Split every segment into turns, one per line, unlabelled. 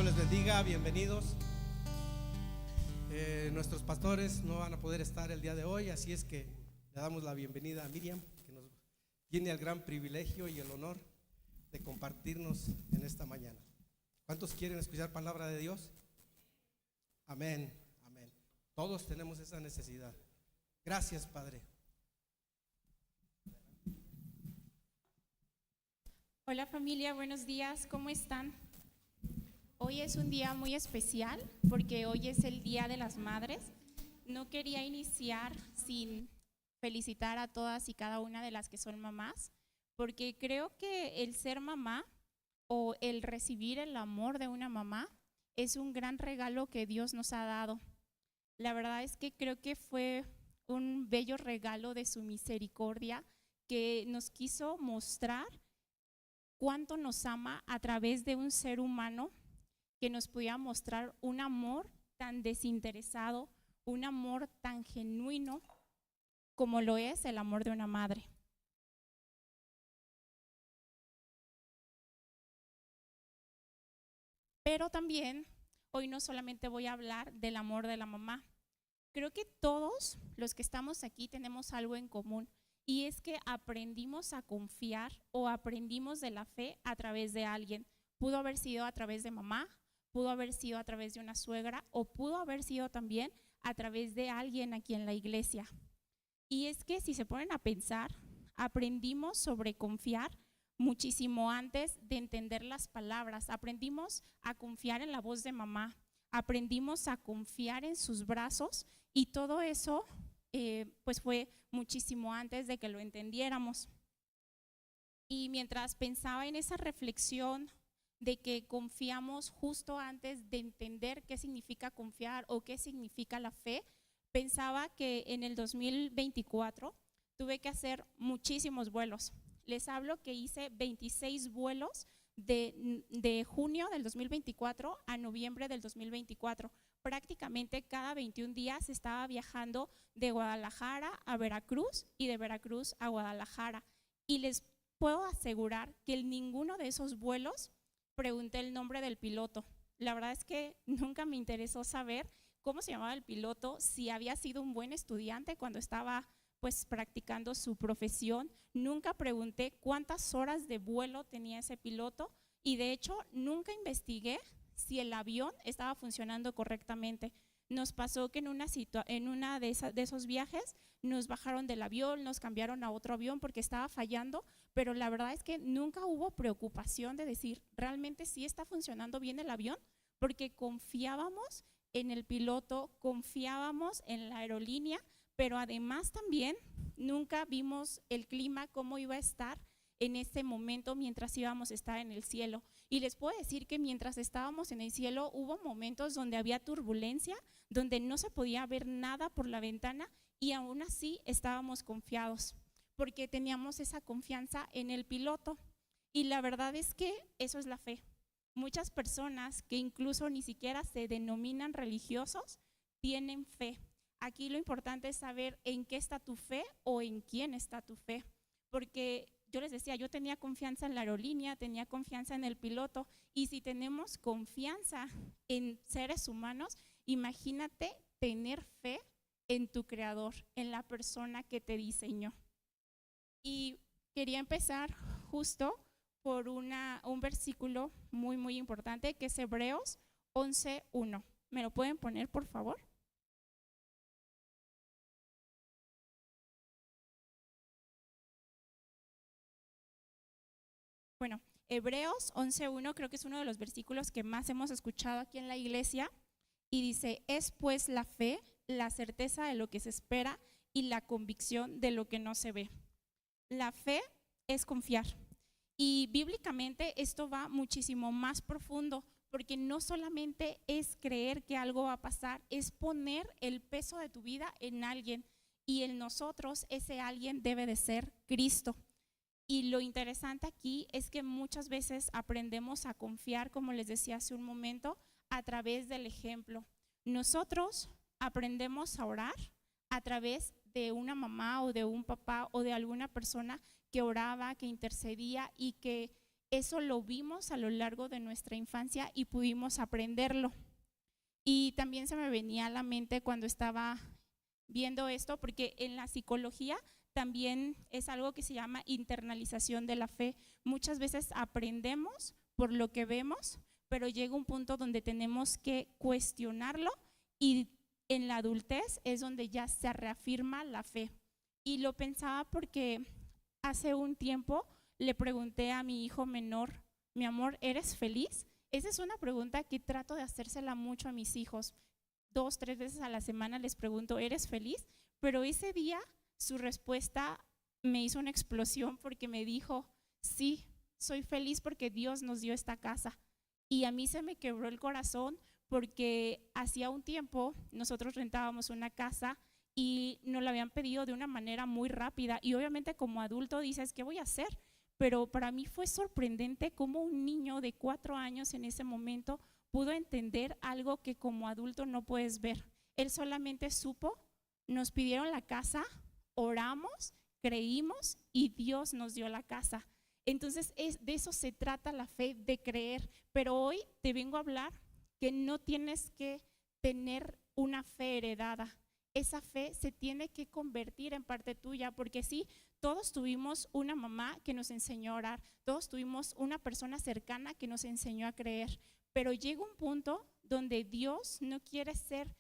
les bendiga, bienvenidos. Nuestros pastores no van a poder estar el día de hoy, así es que le damos la bienvenida a Miriam, que nos tiene el gran privilegio y el honor de compartirnos en esta mañana. ¿Cuántos quieren escuchar palabra de Dios? Amén, amén. Todos tenemos esa necesidad. Gracias, Padre.
Hola familia, buenos días, ¿cómo están? Hoy es un día muy especial porque hoy es el Día de las Madres. No quería iniciar sin felicitar a todas y cada una de las que son mamás, porque creo que el ser mamá o el recibir el amor de una mamá es un gran regalo que Dios nos ha dado. La verdad es que creo que fue un bello regalo de su misericordia que nos quiso mostrar cuánto nos ama a través de un ser humano que nos pudiera mostrar un amor tan desinteresado, un amor tan genuino como lo es el amor de una madre. Pero también hoy no solamente voy a hablar del amor de la mamá. Creo que todos los que estamos aquí tenemos algo en común. Y es que aprendimos a confiar o aprendimos de la fe a través de alguien. Pudo haber sido a través de mamá, pudo haber sido a través de una suegra o pudo haber sido también a través de alguien aquí en la iglesia. Y es que si se ponen a pensar, aprendimos sobre confiar muchísimo antes de entender las palabras. Aprendimos a confiar en la voz de mamá, aprendimos a confiar en sus brazos y todo eso pues fue muchísimo antes de que lo entendiéramos. Y mientras pensaba en esa reflexión de que confiamos justo antes de entender qué significa confiar o qué significa la fe, pensaba que en el 2024 tuve que hacer muchísimos vuelos. Les hablo que hice 26 vuelos de junio del 2024 a noviembre del 2024. Prácticamente cada 21 días estaba viajando de Guadalajara a Veracruz y de Veracruz a Guadalajara. Y les puedo asegurar que en ninguno de esos vuelos pregunté el nombre del piloto. La verdad es que nunca me interesó saber cómo se llamaba el piloto, si había sido un buen estudiante cuando estaba pues practicando su profesión. Nunca pregunté cuántas horas de vuelo tenía ese piloto y de hecho nunca investigué si el avión estaba funcionando correctamente. Nos pasó que en una de esos viajes nos bajaron del avión, nos cambiaron a otro avión porque estaba fallando, pero la verdad es que nunca hubo preocupación de decir, ¿realmente sí está funcionando bien el avión? Porque confiábamos en el piloto, confiábamos en la aerolínea, pero además también nunca vimos el clima, cómo iba a estar en ese momento mientras íbamos a estar en el cielo. Y les puedo decir que mientras estábamos en el cielo hubo momentos donde había turbulencia, donde no se podía ver nada por la ventana y aún así estábamos confiados porque teníamos esa confianza en el piloto. Y la verdad es que eso es la fe. Muchas personas que incluso ni siquiera se denominan religiosos tienen fe. Aquí lo importante es saber en qué está tu fe o en quién está tu fe, porque yo les decía, yo tenía confianza en la aerolínea, tenía confianza en el piloto, y si tenemos confianza en seres humanos, imagínate tener fe en tu creador, en la persona que te diseñó. Y quería empezar justo por un versículo muy, muy importante, que es Hebreos 11:1. ¿Me lo pueden poner, por favor? Bueno, Hebreos 11:1 creo que es uno de los versículos que más hemos escuchado aquí en la iglesia y dice, es pues la fe, la certeza de lo que se espera y la convicción de lo que no se ve. La fe es confiar y bíblicamente esto va muchísimo más profundo porque no solamente es creer que algo va a pasar, es poner el peso de tu vida en alguien y en nosotros ese alguien debe de ser Cristo. Y lo interesante aquí es que muchas veces aprendemos a confiar, como les decía hace un momento, a través del ejemplo. Nosotros aprendemos a orar a través de una mamá o de un papá o de alguna persona que oraba, que intercedía y que eso lo vimos a lo largo de nuestra infancia y pudimos aprenderlo. Y también se me venía a la mente cuando estaba viendo esto, porque en la psicología también es algo que se llama internalización de la fe. Muchas veces aprendemos por lo que vemos, pero llega un punto donde tenemos que cuestionarlo y en la adultez es donde ya se reafirma la fe. Y lo pensaba porque hace un tiempo le pregunté a mi hijo menor: mi amor, ¿eres feliz? Esa es una pregunta que trato de hacérsela mucho a mis hijos. 2, 3 veces a la semana les pregunto: ¿eres feliz? Pero ese día su respuesta me hizo una explosión porque me dijo: sí, soy feliz porque Dios nos dio esta casa. Y a mí se me quebró el corazón porque hacía un tiempo nosotros rentábamos una casa y nos la habían pedido de una manera muy rápida y obviamente como adulto dices: ¿qué voy a hacer? Pero para mí fue sorprendente cómo un niño de 4 años en ese momento pudo entender algo que como adulto no puedes ver. Él solamente supo, nos pidieron la casa, oramos, creímos y Dios nos dio la casa. Entonces de eso se trata la fe, de creer. Pero hoy te vengo a hablar que no tienes que tener una fe heredada. Esa fe se tiene que convertir en parte tuya, porque sí, todos tuvimos una mamá que nos enseñó a orar, todos tuvimos una persona cercana que nos enseñó a creer, pero llega un punto donde Dios no quiere ser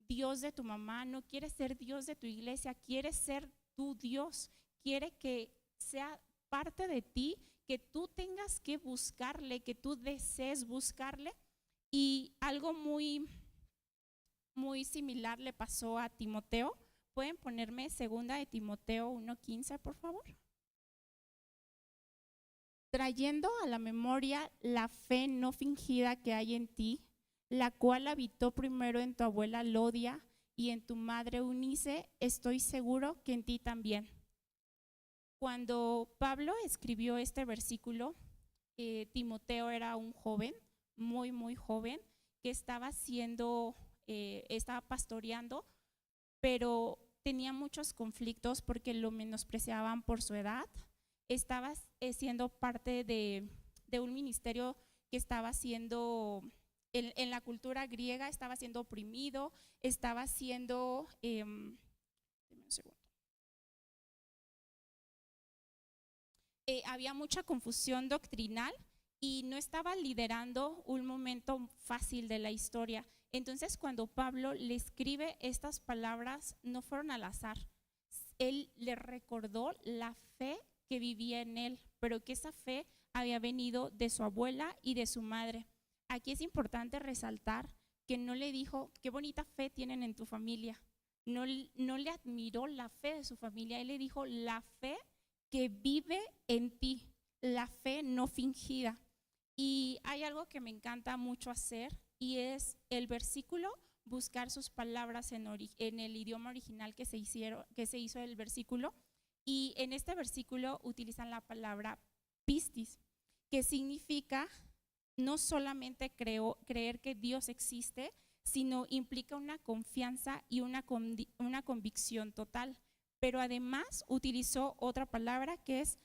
Dios de tu mamá, no quiere ser Dios de tu iglesia, quiere ser tu Dios, quiere que sea parte de ti, que tú tengas que buscarle, que tú desees buscarle. Y algo muy similar le pasó a Timoteo. ¿Pueden ponerme 2 de Timoteo 1:15, por favor? Trayendo a la memoria la fe no fingida que hay en ti, la cual habitó primero en tu abuela Lodia y en tu madre Eunice, estoy seguro que en ti también. Cuando Pablo escribió este versículo, Timoteo era un joven, muy joven, que estaba pastoreando, pero tenía muchos conflictos porque lo menospreciaban por su edad. Estaba siendo parte de un ministerio que estaba siendo, en la cultura griega, estaba siendo oprimido, estaba siendo, un segundo. Había mucha confusión doctrinal y no estaba liderando un momento fácil de la historia. Entonces, cuando Pablo le escribe estas palabras, no fueron al azar. Él le recordó la fe que vivía en él, pero que esa fe había venido de su abuela y de su madre. Aquí es importante resaltar que no le dijo: qué bonita fe tienen en tu familia. No le admiró la fe de su familia, él le dijo: la fe que vive en ti, la fe no fingida. Y hay algo que me encanta mucho hacer y es el versículo, buscar sus palabras en el idioma original que se hizo el versículo. Y en este versículo utilizan la palabra pistis, que significa no solamente creer que Dios existe, sino implica una confianza y una convicción total. Pero además utilizó otra palabra que es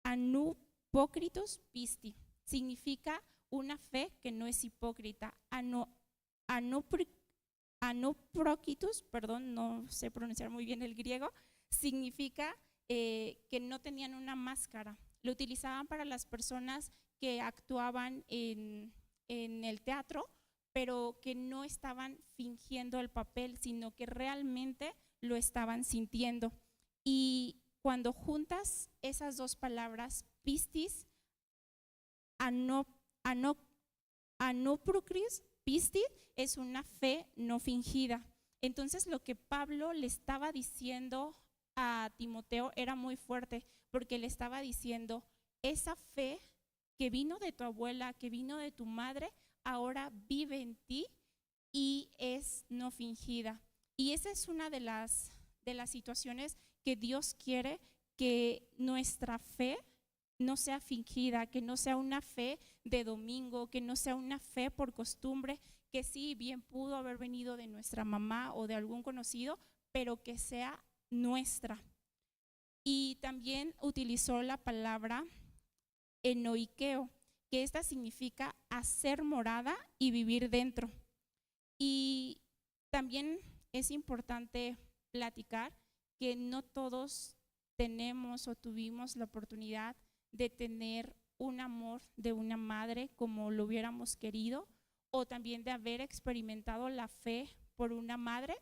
anupokritos pisti. Significa una fe que no es hipócrita. Anupokritos, perdón, no sé pronunciar muy bien el griego, significa que no tenían una máscara. Lo utilizaban para las personas que actuaban en el teatro, pero que no estaban fingiendo el papel, sino que realmente lo estaban sintiendo. Y cuando juntas esas dos palabras, pistis, anupokris, pistis, es una fe no fingida. Entonces lo que Pablo le estaba diciendo a Timoteo era muy fuerte, porque le estaba diciendo: esa fe que vino de tu abuela, que vino de tu madre, ahora vive en ti y es no fingida. Y esa es una de las situaciones que Dios quiere, que nuestra fe no sea fingida, que no sea una fe de domingo, que no sea una fe por costumbre, que sí, bien pudo haber venido de nuestra mamá o de algún conocido, pero que sea nuestra. Y también utilizó la palabra enoikeo, que esta significa hacer morada y vivir dentro. Y también es importante platicar que no todos tenemos o tuvimos la oportunidad de tener un amor de una madre como lo hubiéramos querido, o también de haber experimentado la fe por una madre,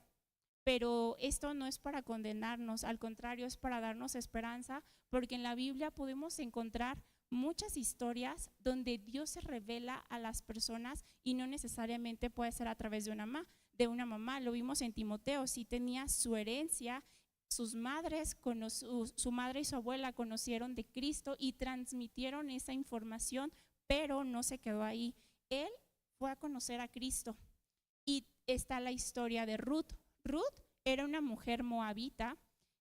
pero esto no es para condenarnos, al contrario, es para darnos esperanza, porque en la Biblia podemos encontrar muchas historias donde Dios se revela a las personas y no necesariamente puede ser a través de una mamá. Lo vimos en Timoteo, sí tenía su herencia, sus madres, su madre y su abuela conocieron de Cristo y transmitieron esa información, pero no se quedó ahí. Él fue a conocer a Cristo. Y está la historia de Ruth. Ruth era una mujer moabita,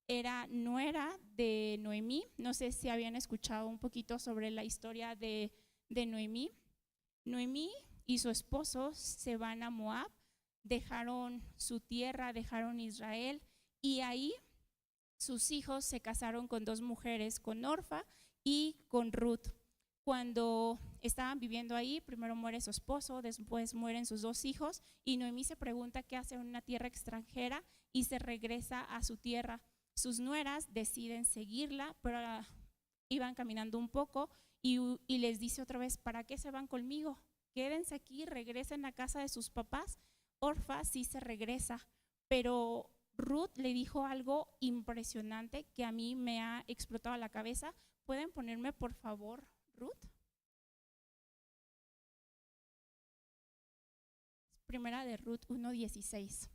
era nuera de Noemí. No sé si habían escuchado un poquito sobre la historia de Noemí. Noemí y su esposo se van a Moab, dejaron su tierra, dejaron Israel, y ahí sus hijos se casaron con dos mujeres, con Orfa y con Ruth. Cuando estaban viviendo ahí, primero muere su esposo, después mueren sus dos hijos, y Noemí se pregunta qué hace en una tierra extranjera y se regresa a su tierra. Sus nueras deciden seguirla, pero iban caminando un poco y les dice otra vez: ¿para qué se van conmigo? Quédense aquí, regresen a casa de sus papás. Orfa sí se regresa, pero Ruth le dijo algo impresionante que a mí me ha explotado la cabeza. ¿Pueden ponerme por favor Ruth? Primera de Ruth 1:16.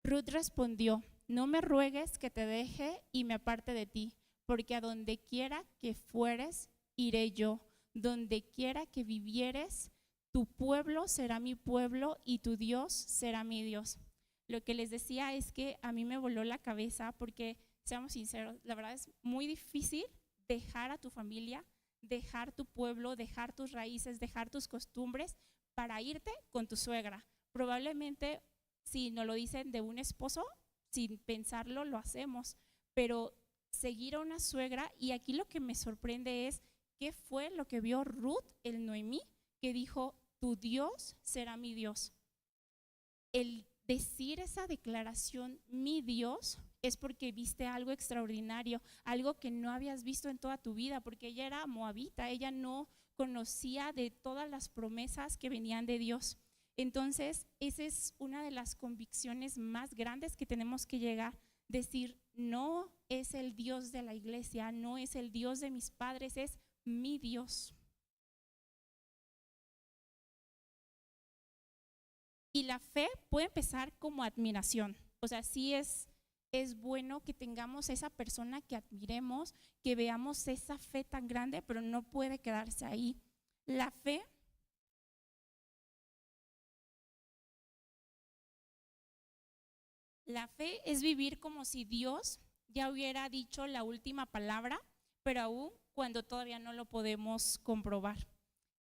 Ruth respondió: no me ruegues que te deje y me aparte de ti, porque a donde quiera que fueres, iré yo. Donde quiera que vivieres, tu pueblo será mi pueblo y tu Dios será mi Dios. Lo que les decía es que a mí me voló la cabeza porque, seamos sinceros, la verdad es muy difícil dejar a tu familia, dejar tu pueblo, dejar tus raíces, dejar tus costumbres para irte con tu suegra. Probablemente, si nos lo dicen de un esposo, sin pensarlo lo hacemos, pero seguir a una suegra, y aquí lo que me sorprende es qué fue lo que vio Ruth, el Noemí, que dijo: tu Dios será mi Dios. El decir esa declaración, mi Dios, es porque viste algo extraordinario, algo que no habías visto en toda tu vida, porque ella era moabita, ella no conocía de todas las promesas que venían de Dios. Entonces, esa es una de las convicciones más grandes que tenemos que llegar, decir: no es el Dios de la iglesia, no es el Dios de mis padres, es mi Dios. Y la fe puede empezar como admiración, o sea, sí es bueno que tengamos esa persona que admiremos, que veamos esa fe tan grande, pero no puede quedarse ahí. La fe es vivir como si Dios ya hubiera dicho la última palabra, pero aún cuando todavía no lo podemos comprobar.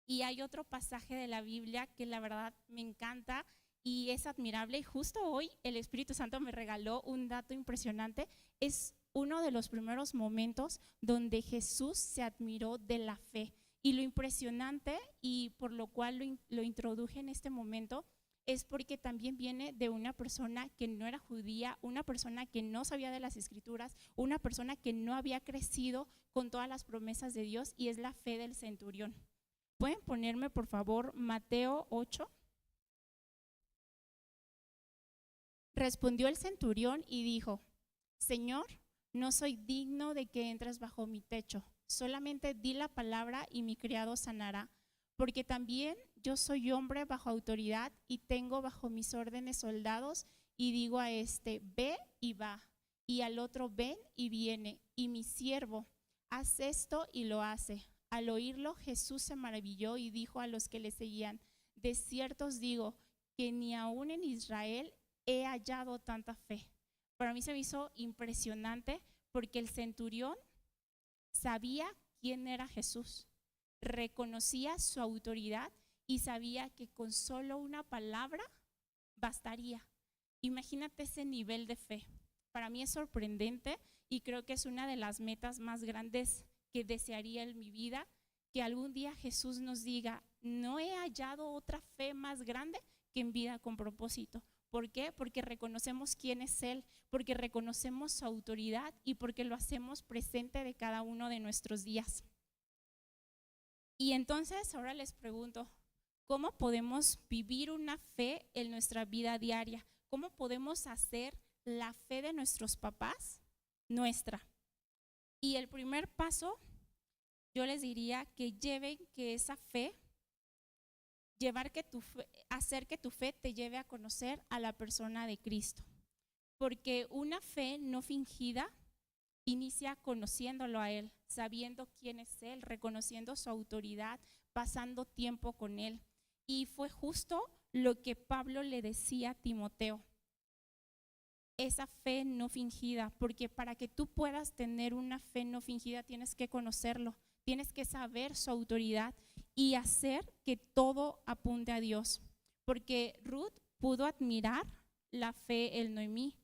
Y hay otro pasaje de la Biblia que la verdad me encanta y es admirable, y justo hoy el Espíritu Santo me regaló un dato impresionante. Es uno de los primeros momentos donde Jesús se admiró de la fe, y lo impresionante, y por lo cual lo introduje en este momento, es porque también viene de una persona que no era judía, una persona que no sabía de las Escrituras, una persona que no había crecido con todas las promesas de Dios, y es la fe del centurión. ¿Pueden ponerme por favor Mateo 8? Respondió el centurión y dijo: Señor, no soy digno de que entres bajo mi techo, solamente di la palabra y mi criado sanará, porque también yo soy hombre bajo autoridad y tengo bajo mis órdenes soldados, y digo a este: ve y va, y al otro: ven y viene, y mi siervo: haz esto, y lo hace. Al oírlo, Jesús se maravilló y dijo a los que le seguían: de cierto os digo que ni aún en Israel he hallado tanta fe. Para mí se me hizo impresionante porque el centurión sabía quién era Jesús, reconocía su autoridad y sabía que con solo una palabra bastaría. Imagínate ese nivel de fe. Para mí es sorprendente y creo que es una de las metas más grandes que desearía en mi vida, que algún día Jesús nos diga, no he hallado otra fe más grande que en vida con propósito. ¿Por qué? Porque reconocemos quién es Él, porque reconocemos su autoridad y porque lo hacemos presente de cada uno de nuestros días. Y entonces ahora les pregunto, ¿cómo podemos vivir una fe en nuestra vida diaria? ¿Cómo podemos hacer la fe de nuestros papás nuestra? Y el primer paso, yo les diría que lleven que esa fe, hacer que tu fe te lleve a conocer a la persona de Cristo. Porque una fe no fingida inicia conociéndolo a Él, sabiendo quién es Él, reconociendo su autoridad, pasando tiempo con Él. Y fue justo lo que Pablo le decía a Timoteo. Esa fe no fingida, porque para que tú puedas tener una fe no fingida tienes que conocerlo, tienes que saber su autoridad y hacer que todo apunte a Dios. Porque Ruth pudo admirar la fe en Noemí,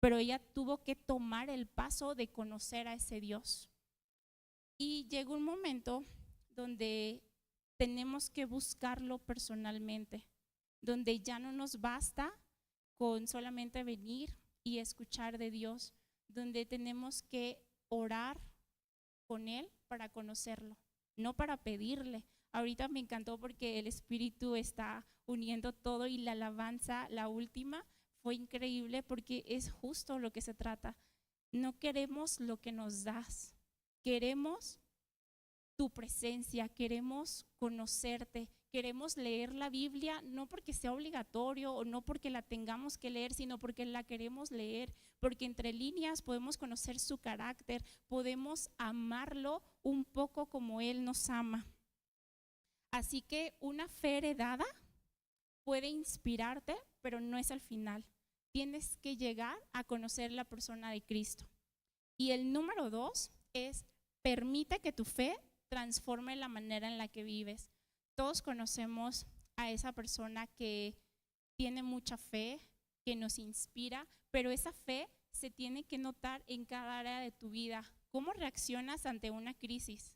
pero ella tuvo que tomar el paso de conocer a ese Dios. Y llegó un momento donde tenemos que buscarlo personalmente, donde ya no nos basta con solamente venir y escuchar de Dios, donde tenemos que orar con Él para conocerlo, no para pedirle. Ahorita me encantó porque el Espíritu está uniendo todo y la alabanza, la última, fue increíble porque es justo lo que se trata. No queremos lo que nos das, queremos tu presencia, queremos conocerte, queremos leer la Biblia, no porque sea obligatorio o no porque la tengamos que leer, sino porque la queremos leer, porque entre líneas podemos conocer su carácter, podemos amarlo un poco como Él nos ama. Así que una fe heredada puede inspirarte, pero no es el final. Tienes que llegar a conocer la persona de Cristo. Y el número 2 es, permite que tu fe transforme la manera en la que vives. Todos conocemos a esa persona que tiene mucha fe, que nos inspira, pero esa fe se tiene que notar en cada área de tu vida. ¿Cómo reaccionas ante una crisis?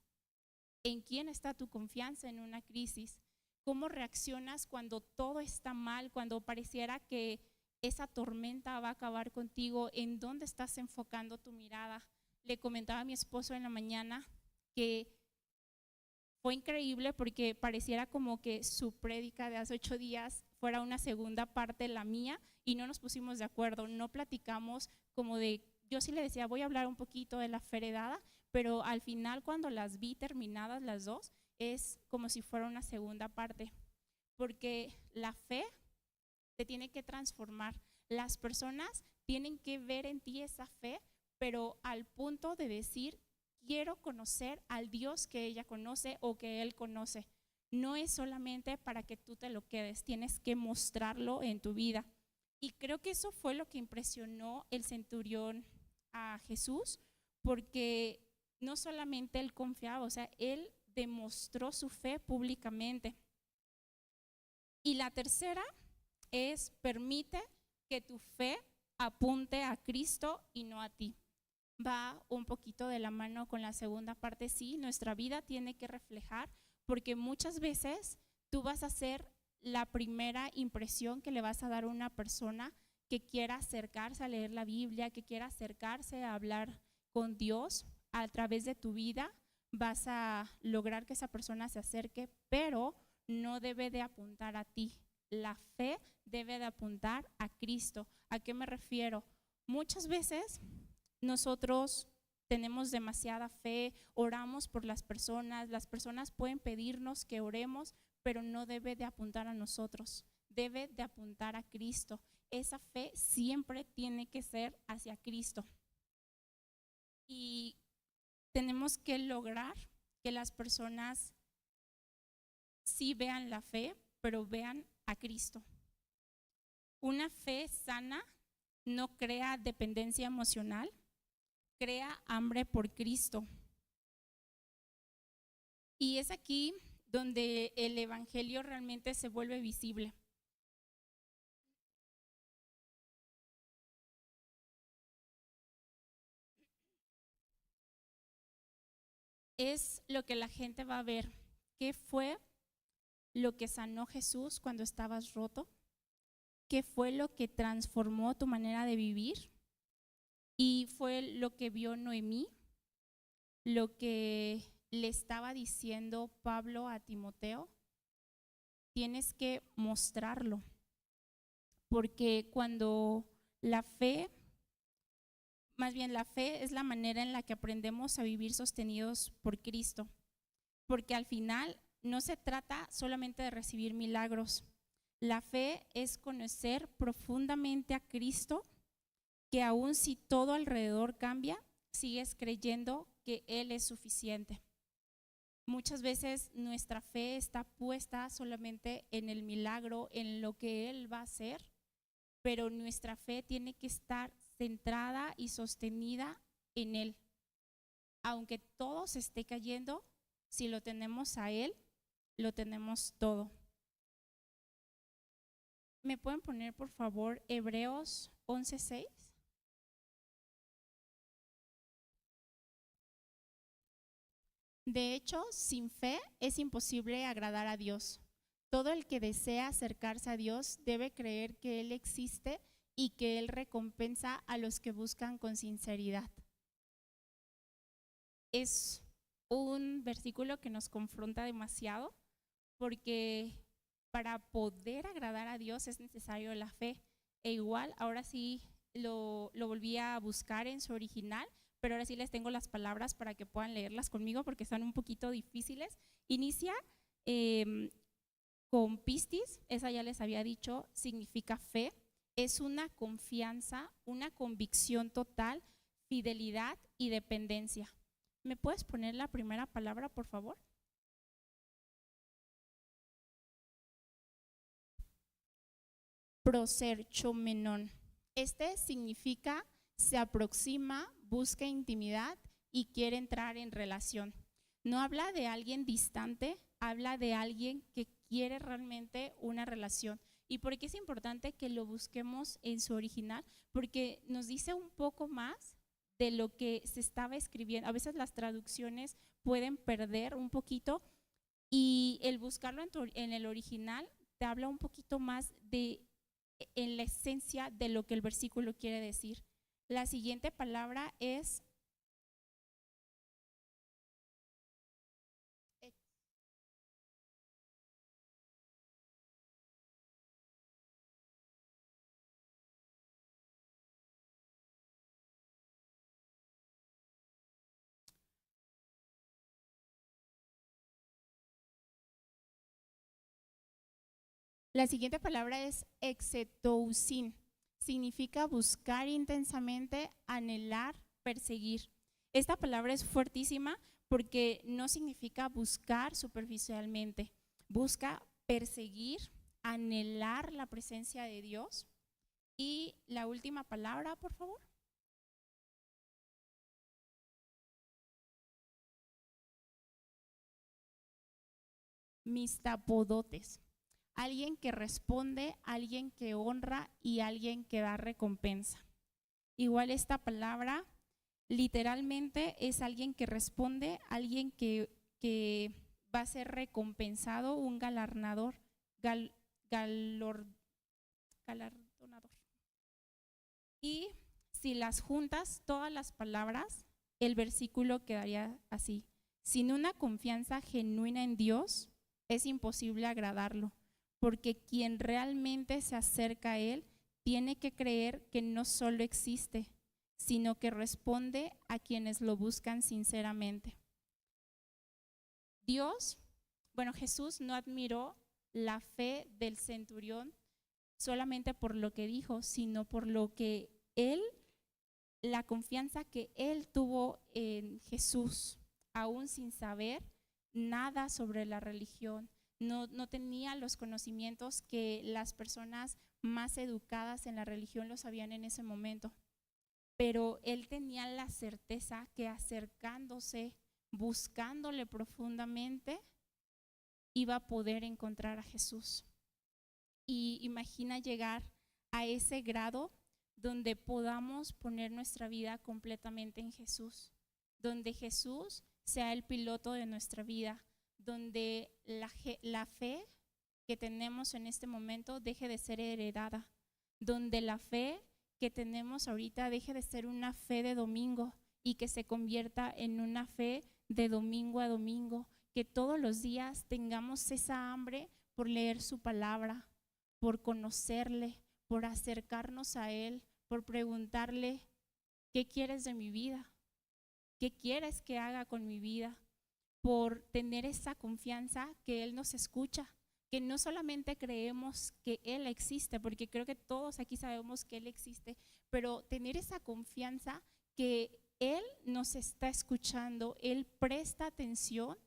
¿En quién está tu confianza en una crisis? ¿Cómo reaccionas cuando todo está mal, cuando pareciera que esa tormenta va a acabar contigo? ¿En dónde estás enfocando tu mirada? Le comentaba a mi esposo en la mañana que fue increíble porque pareciera como que su prédica de hace 8 días fuera una segunda parte de la mía y no nos pusimos de acuerdo, no platicamos como de, yo sí le decía voy a hablar un poquito de la fe heredada, pero al final cuando las vi terminadas las dos es como si fuera una segunda parte, porque la fe te tiene que transformar, las personas tienen que ver en ti esa fe, pero al punto de decir quiero conocer al Dios que ella conoce o que Él conoce. No es solamente para que tú te lo quedes, tienes que mostrarlo en tu vida. Y creo que eso fue lo que impresionó el centurión a Jesús, porque no solamente él confiaba, o sea, él demostró su fe públicamente. Y la tercera es, permite que tu fe apunte a Cristo y no a ti. Va un poquito de la mano con la segunda parte, sí, nuestra vida tiene que reflejar, porque muchas veces tú vas a ser la primera impresión que le vas a dar a una persona que quiera acercarse a leer la Biblia, que quiera acercarse a hablar con Dios. A través de tu vida vas a lograr que esa persona se acerque, pero no debe de apuntar a ti. La fe debe de apuntar a Cristo. ¿A qué me refiero? Muchas veces nosotros tenemos demasiada fe, oramos por las personas pueden pedirnos que oremos, pero no debe de apuntar a nosotros, debe de apuntar a Cristo. Esa fe siempre tiene que ser hacia Cristo. Y tenemos que lograr que las personas sí vean la fe, pero vean a Cristo. Una fe sana no crea dependencia emocional, crea hambre por Cristo. Y es aquí donde el evangelio realmente se vuelve visible. es lo que la gente va a ver. ¿Qué fue lo que sanó Jesús cuando estabas roto? ¿Qué fue lo que transformó tu manera de vivir? Y fue lo que vio Noemí, lo que le estaba diciendo Pablo a Timoteo. Tienes que mostrarlo, porque cuando la fe es la manera en la que aprendemos a vivir sostenidos por Cristo, porque al final no se trata solamente de recibir milagros. La fe es conocer profundamente a Cristo, que aun si todo alrededor cambia, sigues creyendo que Él es suficiente. Muchas veces nuestra fe está puesta solamente en el milagro, en lo que Él va a hacer, pero nuestra fe tiene que estar centrada y sostenida en Él. Aunque todo se esté cayendo, si lo tenemos a Él, lo tenemos todo. ¿Me pueden poner, por favor, Hebreos 11:6? De hecho, sin fe es imposible agradar a Dios. Todo el que desea acercarse a Dios debe creer que Él existe y que Él recompensa a los que buscan con sinceridad. Es un versículo que nos confronta demasiado, porque para poder agradar a Dios es necesario la fe. E igual, ahora sí lo volví a buscar en su original, pero ahora sí les tengo las palabras para que puedan leerlas conmigo porque están un poquito difíciles. Inicia con pistis, esa ya les había dicho, significa fe. Es una confianza, una convicción total, fidelidad y dependencia. ¿Me puedes poner la primera palabra, por favor? Proserchomenon. Este significa se aproxima, busca intimidad y quiere entrar en relación. No habla de alguien distante, habla de alguien que quiere realmente una relación. ¿Y por qué es importante que lo busquemos en su original? Porque nos dice un poco más de lo que se estaba escribiendo. A veces las traducciones pueden perder un poquito y el buscarlo en el original te habla un poquito más en la esencia de lo que el versículo quiere decir. La siguiente palabra es exetousin. Significa buscar intensamente, anhelar, perseguir. Esta palabra es fuertísima porque no significa buscar superficialmente. Busca perseguir, anhelar la presencia de Dios. Y la última palabra, por favor. Mistapodotes. Alguien que responde, alguien que honra y alguien que da recompensa. Igual esta palabra literalmente es alguien que responde, alguien que va a ser recompensado, un galardonador. Y si las juntas, todas las palabras, el versículo quedaría así. Sin una confianza genuina en Dios, es imposible agradarlo, porque quien realmente se acerca a Él tiene que creer que no solo existe, sino que responde a quienes lo buscan sinceramente. Jesús no admiró la fe del centurión solamente por lo que dijo, sino por lo que la confianza que él tuvo en Jesús, aún sin saber nada sobre la religión. No tenía los conocimientos que las personas más educadas en la religión lo sabían en ese momento. Pero él tenía la certeza que acercándose, buscándole profundamente, iba a poder encontrar a Jesús. Y imagina llegar a ese grado donde podamos poner nuestra vida completamente en Jesús, donde Jesús sea el piloto de nuestra vida, donde la fe que tenemos en este momento deje de ser heredada, donde la fe que tenemos ahorita deje de ser una fe de domingo y que se convierta en una fe de domingo a domingo, que todos los días tengamos esa hambre por leer su palabra, por conocerle, por acercarnos a Él, por preguntarle, ¿qué quieres de mi vida? ¿Qué quieres que haga con mi vida? Por tener esa confianza que Él nos escucha, que no solamente creemos que Él existe, porque creo que todos aquí sabemos que Él existe, pero tener esa confianza que Él nos está escuchando, Él presta atención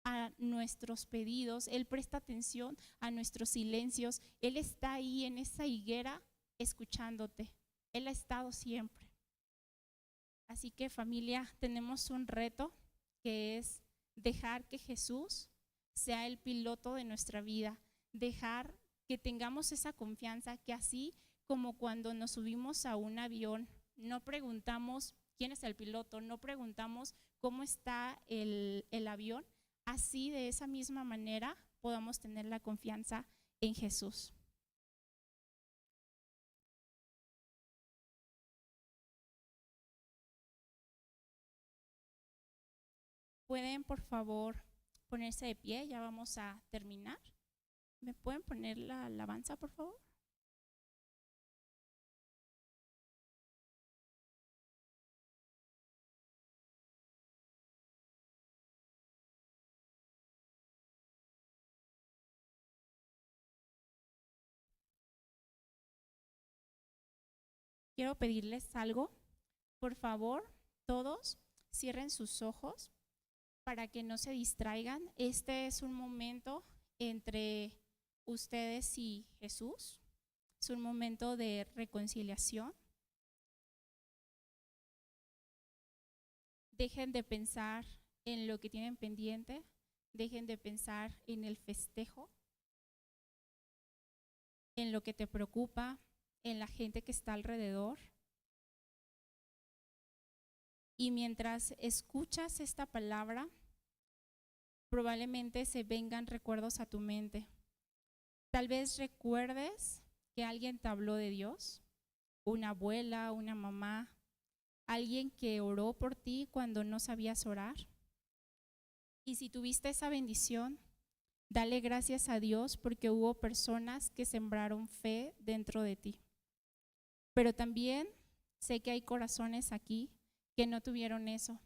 a nuestros pedidos, Él presta atención a nuestros silencios, Él está ahí en esa higuera escuchándote, Él ha estado siempre. Así que familia, tenemos un reto que es dejar que Jesús sea el piloto de nuestra vida, dejar que tengamos esa confianza, que así como cuando nos subimos a un avión, no preguntamos quién es el piloto, no preguntamos cómo está el avión, así de esa misma manera podamos tener la confianza en Jesús. ¿Pueden, por favor, ponerse de pie? Ya vamos a terminar. ¿Me pueden poner la alabanza, por favor? Quiero pedirles algo. Por favor, todos cierren sus ojos para que no se distraigan. Este es un momento entre ustedes y Jesús. Es un momento de reconciliación. Dejen de pensar en lo que tienen pendiente. Dejen de pensar en el festejo, en lo que te preocupa, en la gente que está alrededor. Y mientras escuchas esta palabra, probablemente se vengan recuerdos a tu mente. Tal vez recuerdes que alguien te habló de Dios, una abuela, una mamá, alguien que oró por ti cuando no sabías orar. Y si tuviste esa bendición, dale gracias a Dios porque hubo personas que sembraron fe dentro de ti. Pero también sé que hay corazones aquí que no tuvieron eso.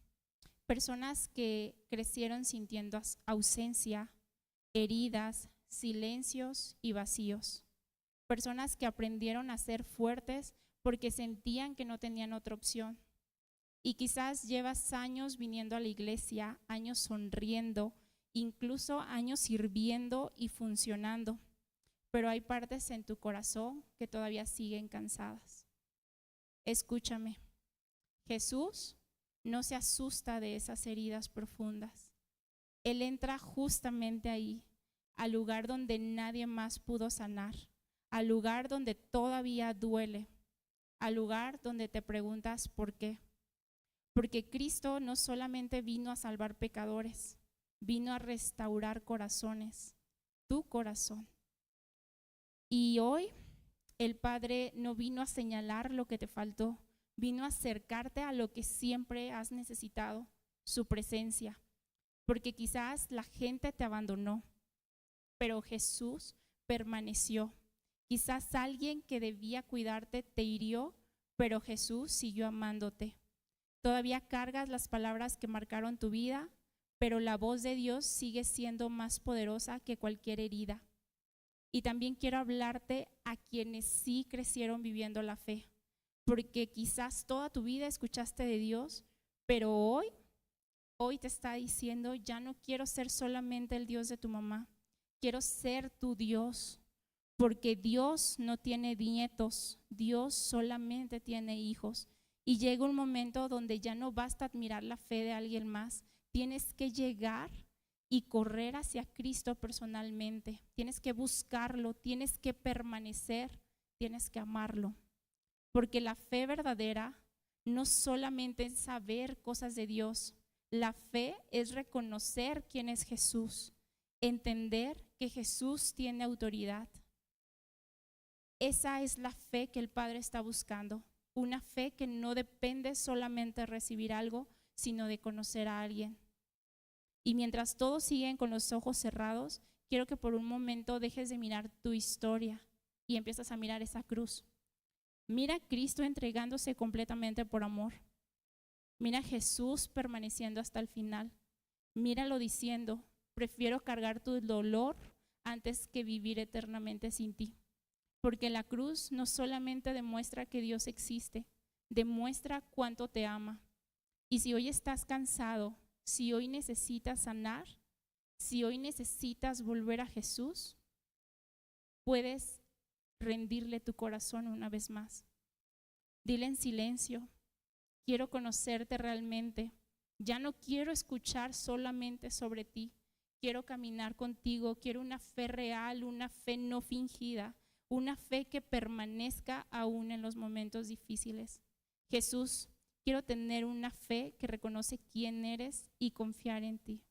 Personas que crecieron sintiendo ausencia, heridas, silencios y vacíos. Personas que aprendieron a ser fuertes porque sentían que no tenían otra opción. Y quizás llevas años viniendo a la iglesia, años sonriendo, incluso años sirviendo y funcionando. Pero hay partes en tu corazón que todavía siguen cansadas. Escúchame. Jesús no se asusta de esas heridas profundas. Él entra justamente ahí, al lugar donde nadie más pudo sanar, al lugar donde todavía duele, al lugar donde te preguntas por qué. Porque Cristo no solamente vino a salvar pecadores, vino a restaurar corazones, tu corazón. Y hoy el Padre no vino a señalar lo que te faltó, vino a acercarte a lo que siempre has necesitado, su presencia. Porque quizás la gente te abandonó, pero Jesús permaneció. Quizás alguien que debía cuidarte te hirió, pero Jesús siguió amándote. Todavía cargas las palabras que marcaron tu vida, pero la voz de Dios sigue siendo más poderosa que cualquier herida. Y también quiero hablarte a quienes sí crecieron viviendo la fe, porque quizás toda tu vida escuchaste de Dios, pero hoy te está diciendo, ya no quiero ser solamente el Dios de tu mamá, quiero ser tu Dios, porque Dios no tiene nietos, Dios solamente tiene hijos. Y llega un momento donde ya no basta admirar la fe de alguien más, tienes que llegar y correr hacia Cristo personalmente, tienes que buscarlo, tienes que permanecer, tienes que amarlo. Porque la fe verdadera no solamente es saber cosas de Dios, La fe es reconocer quién es Jesús, entender que Jesús tiene autoridad. Esa es la fe que el Padre está buscando, una fe que no depende solamente de recibir algo, sino de conocer a alguien. Y mientras todos siguen con los ojos cerrados, quiero que por un momento dejes de mirar tu historia y empiezas a mirar esa cruz. Mira a Cristo entregándose completamente por amor. Mira a Jesús permaneciendo hasta el final. Míralo diciendo, prefiero cargar tu dolor antes que vivir eternamente sin ti. Porque la cruz no solamente demuestra que Dios existe, demuestra cuánto te ama. Y si hoy estás cansado, si hoy necesitas sanar, si hoy necesitas volver a Jesús, puedes rendirle tu corazón una vez más. Dile en silencio, quiero conocerte realmente. Ya no quiero escuchar solamente sobre ti. Quiero caminar contigo, quiero una fe real, una fe no fingida, una fe que permanezca aún en los momentos difíciles. Jesús, quiero tener una fe que reconoce quién eres y confiar en ti.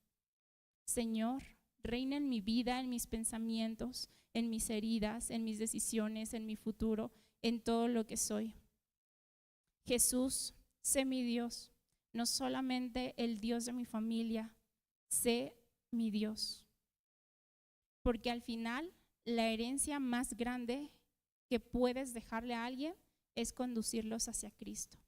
Señor, reina en mi vida, en mis pensamientos, en mis heridas, en mis decisiones, en mi futuro, en todo lo que soy. Jesús, sé mi Dios, no solamente el Dios de mi familia, sé mi Dios. Porque al final, la herencia más grande que puedes dejarle a alguien es conducirlos hacia Cristo.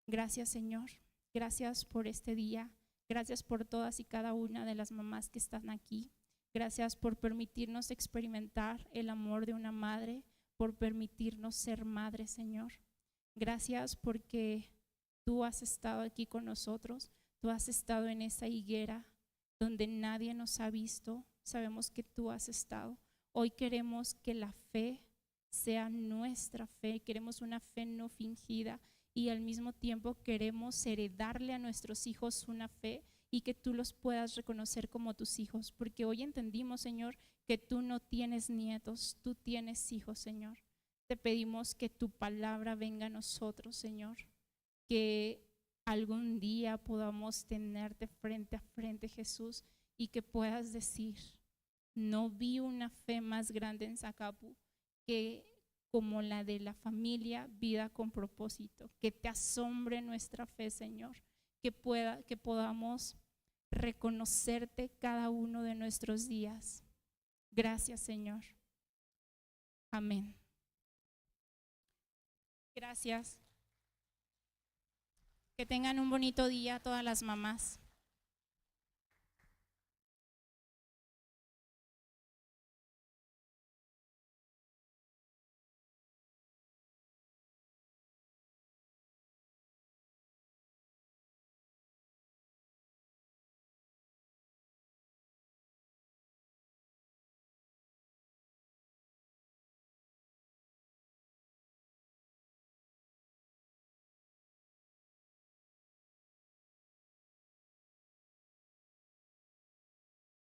Gracias, Señor. Gracias por este día. Gracias por todas y cada una de las mamás que están aquí. Gracias por permitirnos experimentar el amor de una madre, por permitirnos ser madres, Señor. Gracias porque tú has estado aquí con nosotros. Tú has estado en esa higuera donde nadie nos ha visto. Sabemos que tú has estado. Hoy queremos que la fe sea nuestra fe. Queremos una fe no fingida y al mismo tiempo queremos heredarle a nuestros hijos una fe y que tú los puedas reconocer como tus hijos. Porque hoy entendimos, Señor, que tú no tienes nietos, tú tienes hijos, Señor. Te pedimos que tu palabra venga a nosotros, Señor. Que algún día podamos tenerte frente a frente, Jesús, y que puedas decir, no vi una fe más grande en Zacapu que como la de la familia Vida con Propósito. Que te asombre nuestra fe, Señor, que podamos reconocerte cada uno de nuestros días. Gracias, Señor. Amén. Gracias. Que tengan un bonito día todas las mamás.